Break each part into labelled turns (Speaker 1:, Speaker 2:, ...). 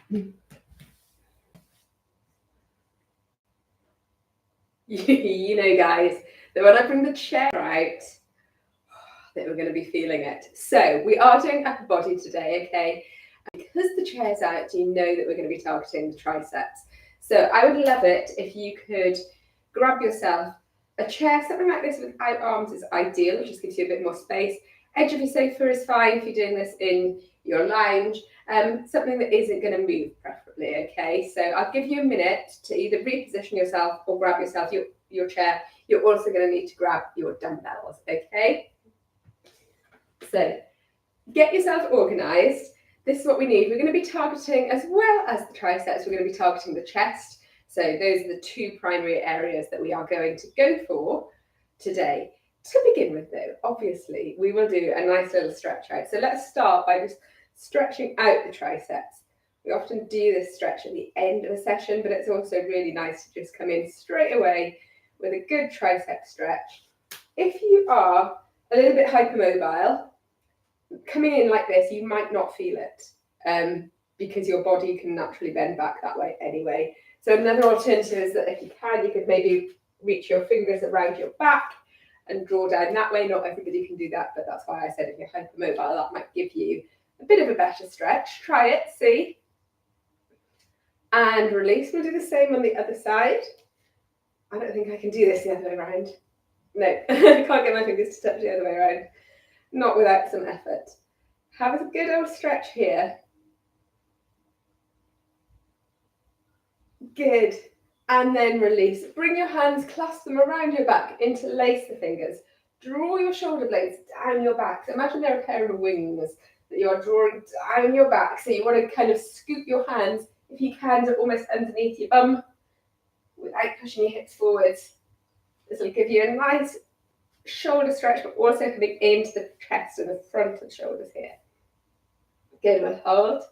Speaker 1: You know, guys, that when I bring the chair out, that we're going to be feeling it. So we are doing upper body today, okay? And because the chair's out, you know that we're going to be targeting the triceps. So I would love it if you could grab yourself a chair, something like this without arms is ideal. It just gives you a bit more space. Edge of your sofa is fine if you're doing this in your lounge. Something that isn't going to move, preferably, okay? So I'll give you a minute to either reposition yourself or grab yourself your chair. You're also going to need to grab your dumbbells, okay? So get yourself organised. This is what we need. We're going to be targeting, as well as the triceps, we're going to be targeting the chest. So those are the two primary areas that we are going to go for today. To begin with, though, obviously, we will do a nice little stretch out. So let's start by just stretching out the triceps. We often do this stretch at the end of a session, but it's also really nice to just come in straight away with a good tricep stretch. If you are a little bit hypermobile, coming in like this, you might not feel it because your body can naturally bend back that way anyway. So another alternative is that if you can, you could maybe reach your fingers around your back and draw down that way. Not everybody can do that, but that's why I said if you're hypermobile, that might give you a bit of a better stretch. Try it, see. And release. We'll do the same on the other side. I don't think I can do this the other way around. No, I can't get my fingers to touch the other way around. Not without some effort. Have a good old stretch here. Good. And then release. Bring your hands, clasp them around your back, interlace the fingers. Draw your shoulder blades down your back. So imagine they're a pair of wings that you are drawing down your back. So you want to kind of scoop your hands, if you can, to almost underneath your bum without pushing your hips forwards. This will give you a nice shoulder stretch, but also coming into the chest and the front of the shoulders here. Good, we'll hold.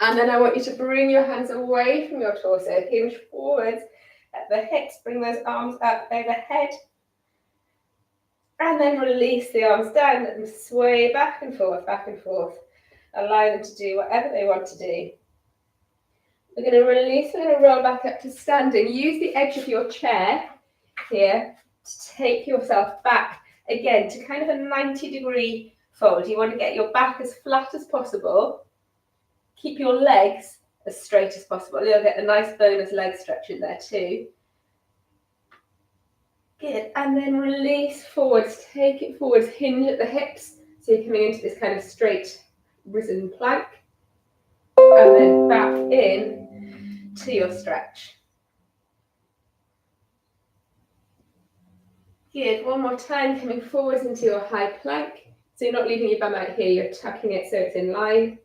Speaker 1: And then I want you to bring your hands away from your torso, hinge forwards at the hips, bring those arms up overhead. And then release the arms down, let them sway back and forth, Allow them to do whatever they want to do. We're going to release and roll back up to standing. Use the edge of your chair here to take yourself back again to kind of a 90-degree fold. You want to get your back as flat as possible. Keep your legs as straight as possible. You'll get a nice bonus leg stretch in there too. Good. And then release forwards. Take it forwards. Hinge at the hips. So you're coming into this kind of straight risen plank. And then back in to your stretch. Good. One more time, coming forwards into your high plank. So you're not leaving your bum out here, you're tucking it so it's in line.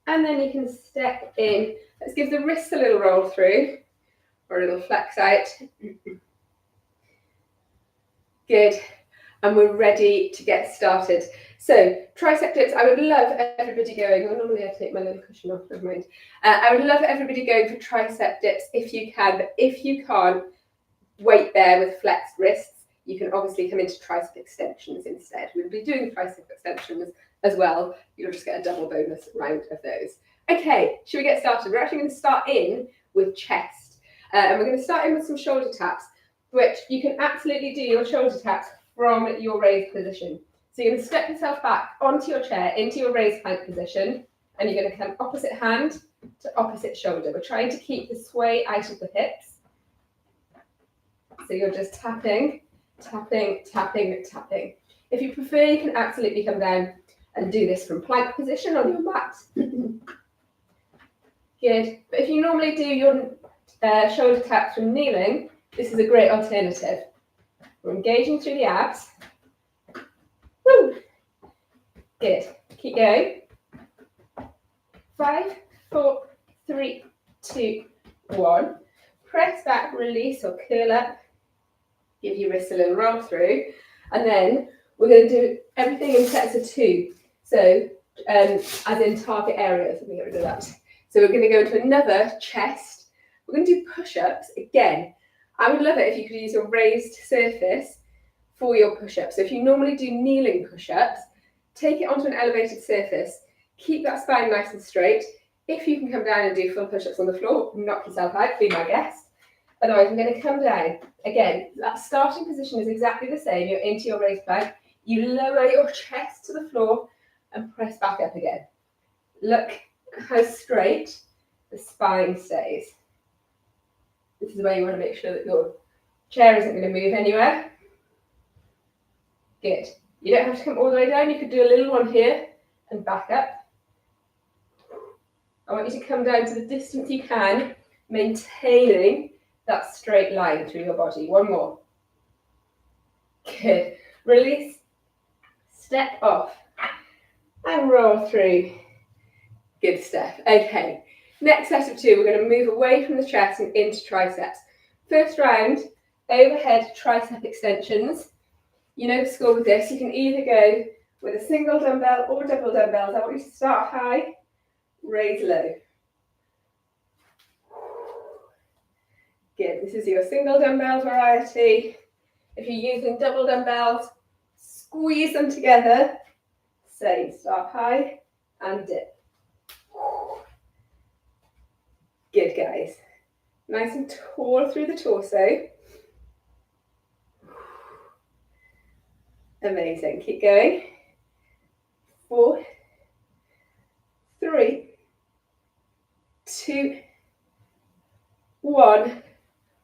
Speaker 1: And then you can step in. Let's give the wrists a little roll through, or a little flex out. Good. And we're ready to get started. So tricep dips, I would love everybody going, oh, normally I take my little cushion off, never mind. I would love everybody going for tricep dips if you can, but if you can't, wait there with flexed wrists. You can obviously come into tricep extensions instead. We'll be doing tricep extensions as well. You'll just get a double bonus round of those. Okay, should we get started? We're actually going to start in with chest. And we're going to start in with some shoulder taps, which you can absolutely do your shoulder taps from your raised position. So you're going to step yourself back onto your chair, into your raised plank position, and you're going to come opposite hand to opposite shoulder. We're trying to keep the sway out of the hips. So you're just tapping, tapping, tapping, tapping. If you prefer, you can absolutely come down and do this from plank position on your mat. Good. But if you normally do your shoulder taps from kneeling, this is a great alternative. We're engaging through the abs. Woo! Good. Keep going. 5, 4, 3, 2, 1. Press back, release or curl up. Give your wrists a little roll through. And then we're going to do everything in sets of 2. So, as in target areas. Let me get rid of that. So we're going to go into another chest. We're going to do push-ups again. I would love it if you could use a raised surface for your push-ups. So if you normally do kneeling push-ups, take it onto an elevated surface. Keep that spine nice and straight. If you can come down and do full push-ups on the floor, knock yourself out, be my guest. Otherwise, I'm going to come down. Again, that starting position is exactly the same. You're into your raised plank. You lower your chest to the floor and press back up again. Look how straight the spine stays. This is where you want to make sure that your chair isn't going to move anywhere. Good. You don't have to come all the way down. You could do a little one here and back up. I want you to come down to the distance you can, maintaining that straight line through your body. One more. Good. Release. Step off. And roll through. Good stuff. Okay. Next set of two, we're going to move away from the chest and into triceps. First round, overhead tricep extensions. You know the score with this. You can either go with a single dumbbell or double dumbbells. I want you to start high, raise low. Good. This is your single dumbbell variety. If you're using double dumbbells, squeeze them together. Same. Start high and dip. Good, guys. Nice and tall through the torso. Amazing. Keep going. 4, 3, 2, 1.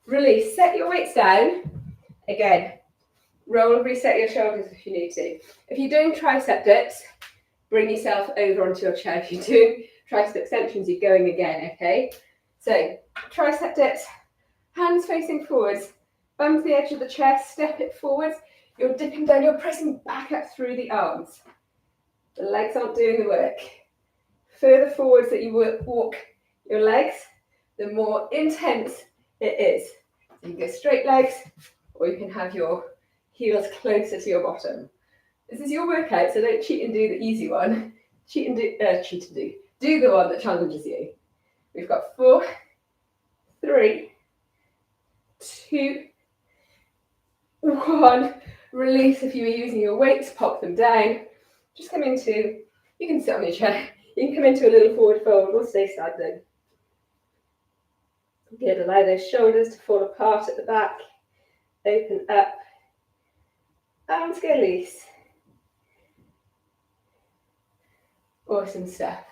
Speaker 1: Release. Set your weights down. Again, roll and reset your shoulders if you need to. If you're doing tricep dips, bring yourself over onto your chair. If you're doing tricep extensions, you're going again, okay? So, tricep dips, hands facing forwards, bum to the edge of the chair, step it forwards. You're dipping down, you're pressing back up through the arms. The legs aren't doing the work. Further forwards that you walk your legs, the more intense it is. So you can go straight legs, or you can have your heels closer to your bottom. This is your workout, so don't cheat and do the easy one. Do the one that challenges you. We've got 4, 3, 2, 1. Release. If you were using your weights, pop them down. Just come into, you can sit on your chair. You can come into a little forward fold or stay standing. Good. Allow those shoulders to fall apart at the back. Open up. Arms go loose. Awesome stuff.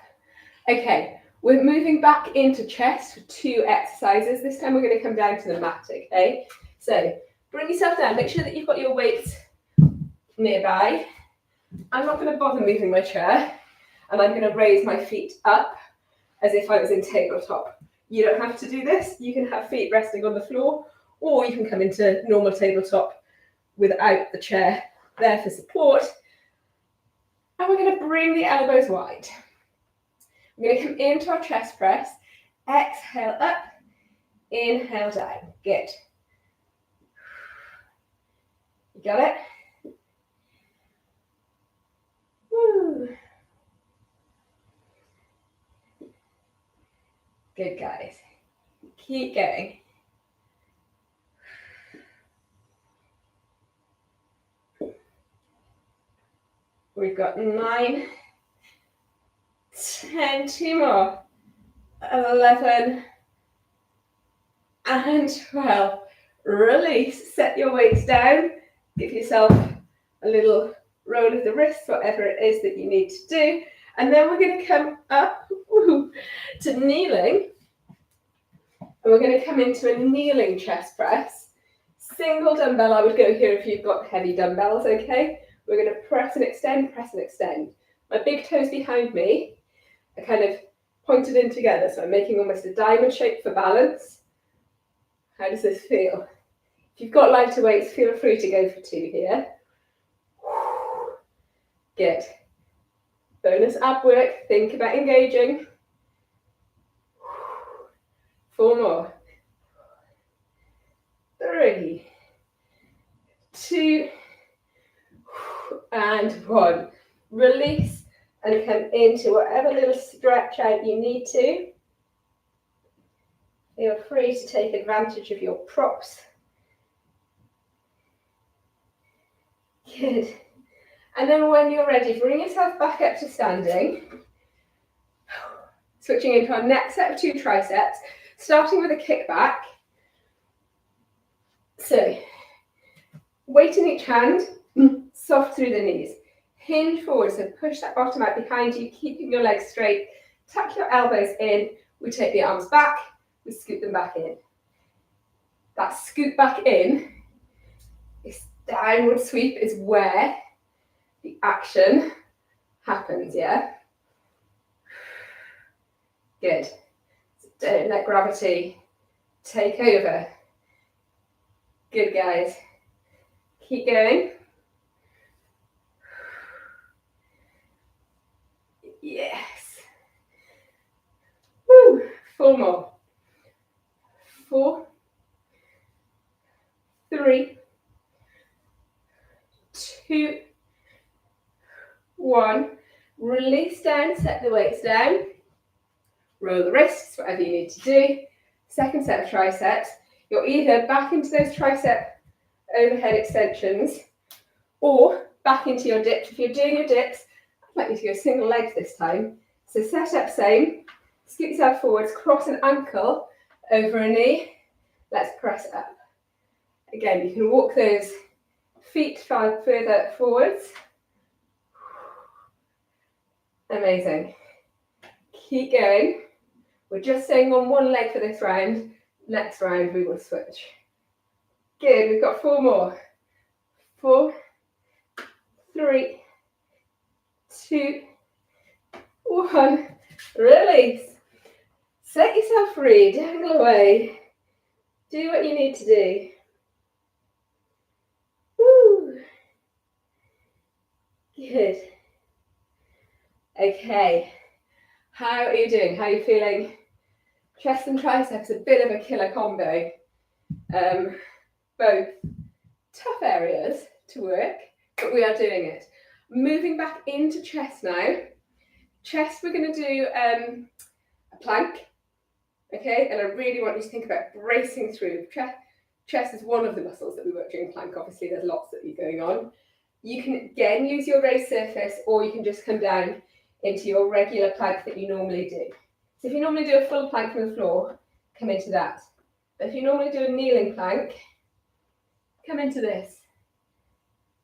Speaker 1: Okay, we're moving back into chest for 2 exercises. This time we're going to come down to the mat, okay? So bring yourself down. Make sure that you've got your weights nearby. I'm not going to bother moving my chair, and I'm going to raise my feet up as if I was in tabletop. You don't have to do this. You can have feet resting on the floor, or you can come into normal tabletop without the chair there for support. And we're going to bring the elbows wide. We're going to come into our chest press. Exhale up, inhale down. Good. You got it? Woo. Good, guys. Keep going. We've got 9, 10, 2 more, 11, and 12. Release, set your weights down, give yourself a little roll of the wrists, whatever it is that you need to do. And then we're going to come up to kneeling. And we're going to come into a kneeling chest press. Single dumbbell, I would go here if you've got heavy dumbbells, okay? We're going to press and extend, press and extend. My big toes behind me are kind of pointed in together, so I'm making almost a diamond shape for balance. How does this feel? If you've got lighter weights, feel free to go for 2 here. Good. Bonus ab work, think about engaging. 4 more. 3, 2, and 1. Release and come into whatever little stretch out you need to. Feel free to take advantage of your props. Good. And then when you're ready, bring yourself back up to standing. Switching into our next set of 2 triceps, starting with a kickback. So, weight in each hand, soft through the knees. Hinge forward, so push that bottom out behind you, keeping your legs straight. Tuck your elbows in. We take the arms back, we scoot them back in. That scoot back in, this downward sweep is where the action happens, yeah? Good. So don't let gravity take over. Good, guys. Keep going. Yes. Woo. 4 more. 4, 3, 2, 1. Release down, set the weights down. Roll the wrists, whatever you need to do. Second set of triceps. You're either back into those tricep overhead extensions or back into your dips. If you're doing your dips, I'd like you to go single legs this time. So set up same, scoot yourself forwards, cross an ankle over a knee. Let's press up. Again, you can walk those feet further forwards. Amazing. Keep going. We're just staying on one leg for this round. Next round we will switch. Good, we've got 4 more. 4, 3, 2, 1. Release. Set yourself free, dangle away. Do what you need to do. Woo. Good. Okay. How are you doing? How are you feeling? Chest and triceps, a bit of a killer combo. Both tough areas to work, but we are doing it. Moving back into chest now. Chest, we're going to do a plank, okay? And I really want you to think about bracing through. Chest is one of the muscles that we work during plank. Obviously, there's lots that are going on. You can, again, use your raised surface, or you can just come down into your regular plank that you normally do. So if you normally do a full plank from the floor, come into that. But if you normally do a kneeling plank, come into this.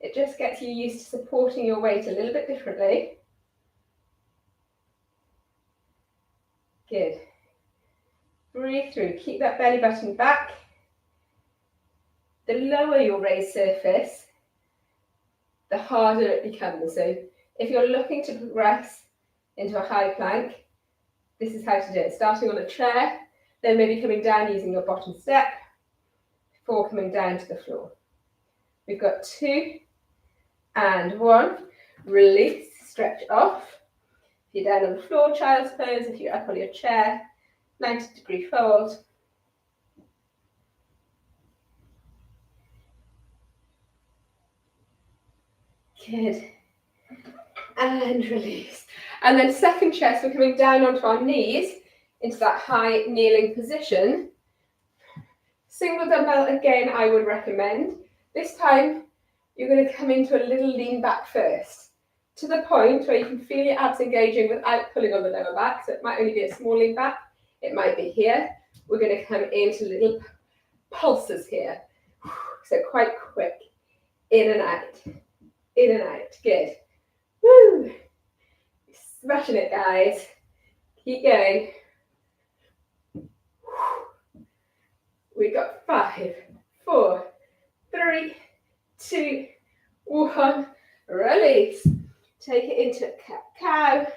Speaker 1: It just gets you used to supporting your weight a little bit differently. Good. Breathe through. Keep that belly button back. The lower your raised surface, the harder it becomes. So if you're looking to progress into a high plank, this is how to do it. Starting on a chair, then maybe coming down using your bottom step before coming down to the floor. We've got 2 and 1. Release, stretch off. If you're down on the floor, child's pose. If you're up on your chair, 90-degree fold. Good. And release. And then second chest, we're coming down onto our knees into that high kneeling position. Single dumbbell again, I would recommend. This time, you're going to come into a little lean back first, to the point where you can feel your abs engaging without pulling on the lower back. So it might only be a small lean back. It might be here. We're going to come into little pulses here. So quite quick. In and out. In and out. Good. Woo! Smashing it, guys. Keep going. We've got 5, 4, 3, 2, 1. Release. Take it into a cat-cow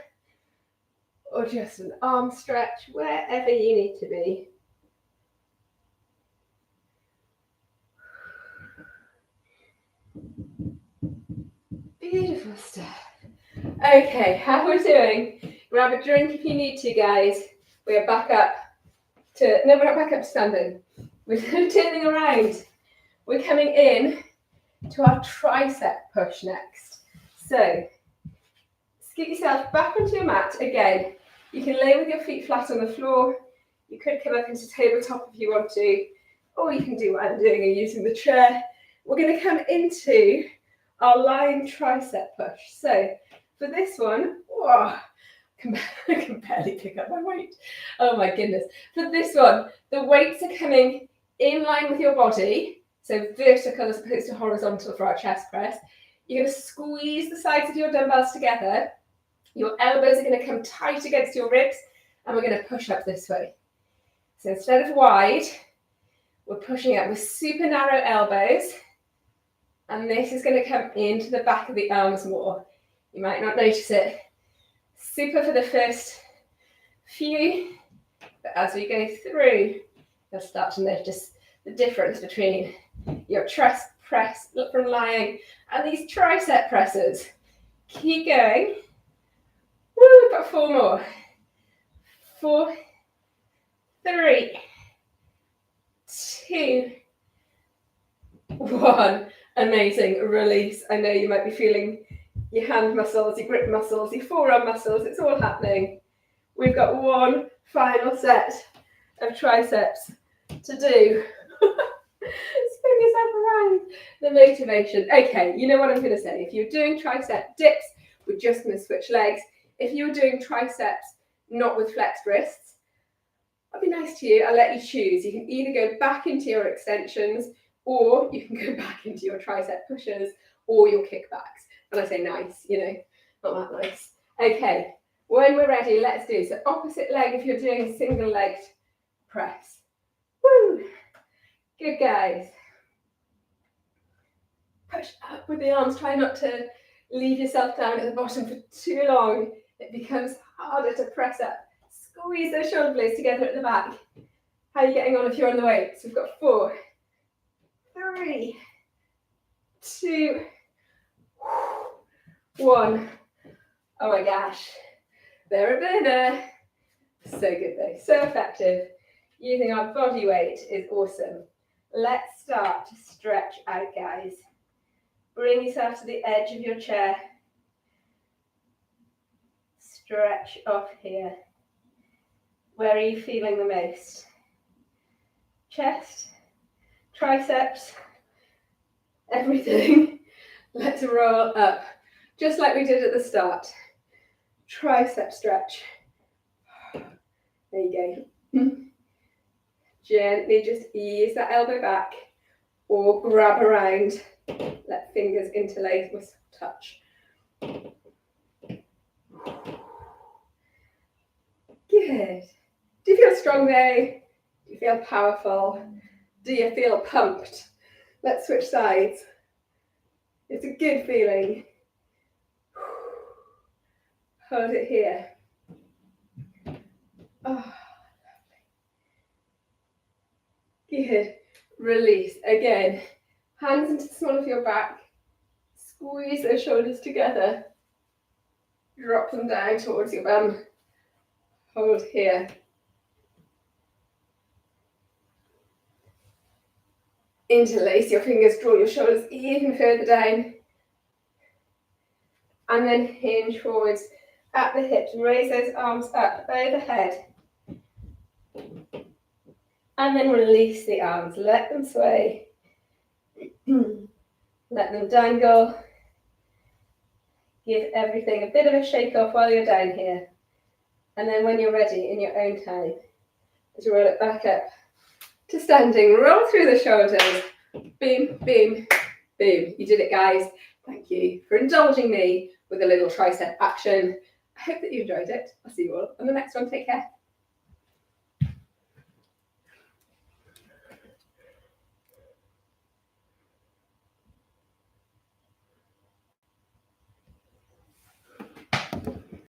Speaker 1: or just an arm stretch, wherever you need to be. Beautiful stuff. Okay, how we're doing? Grab a drink if you need to, guys. We are back up to, no, we're not back up to standing. We're turning around. We're coming in to our tricep push next. So, scoot yourself back onto your mat. Again, you can lay with your feet flat on the floor. You could come up into tabletop if you want to, or you can do what I'm doing and using the chair. We're going to come into our lying tricep push. So, for this one, I can barely pick up my weight. Oh my goodness. For this one, the weights are coming in line with your body, so vertical as opposed to horizontal for our chest press. You're going to squeeze the sides of your dumbbells together. Your elbows are going to come tight against your ribs, and we're going to push up this way. So instead of wide, we're pushing up with super narrow elbows, and this is going to come into the back of the arms more. You might not notice it. Super for the first few, but as we go through, you'll start to notice the difference between your chest press from lying and these tricep presses. Keep going. Woo, we've got 4 more. 4, 3, 2, 1. Amazing. Release. I know you might be feeling your hand muscles, your grip muscles, your forearm muscles. It's all happening. We've got one final set of triceps to do. Spin yourself around. The motivation. Okay, you know what I'm going to say. If you're doing tricep dips, we're just going to switch legs. If you're doing triceps not with flexed wrists, I'll be nice to you. I'll let you choose. You can either go back into your extensions, or you can go back into your tricep pushers or your kickbacks. And I say nice, you know, not that nice. Okay, when we're ready, let's do so. Opposite leg if you're doing a single legged press. Woo! Good, guys. Push up with the arms. Try not to leave yourself down at the bottom for too long. It becomes harder to press up. Squeeze those shoulder blades together at the back. How are you getting on if you're on the weights? We've got 4, 3, 2, 1. Oh my gosh. They're a burner. So good though. So effective. Using our body weight is awesome. Let's start to stretch out, guys. Bring yourself to the edge of your chair. Stretch off here. Where are you feeling the most? Chest, triceps, everything. Let's roll up, just like we did at the start. Tricep stretch. There you go. Gently just ease that elbow back or grab around. Let fingers interlace with touch. Good. Do you feel strong there? Do you feel powerful? Do you feel pumped? Let's switch sides. It's a good feeling. Hold it here. Oh, lovely. Good. Release. Again, hands into the small of your back. Squeeze those shoulders together. Drop them down towards your bum. Hold here. Interlace your fingers, draw your shoulders even further down. And then hinge forwards at the hips. Raise those arms up overhead. And then release the arms. Let them sway. Let them dangle. Give everything a bit of a shake off while you're down here. And then when you're ready, in your own time, just roll it back up to standing. Roll through the shoulders. Boom, boom, boom. You did it, guys. Thank you for indulging me with a little tricep action. I hope that you enjoyed it. I'll see you all on the next one. Take care.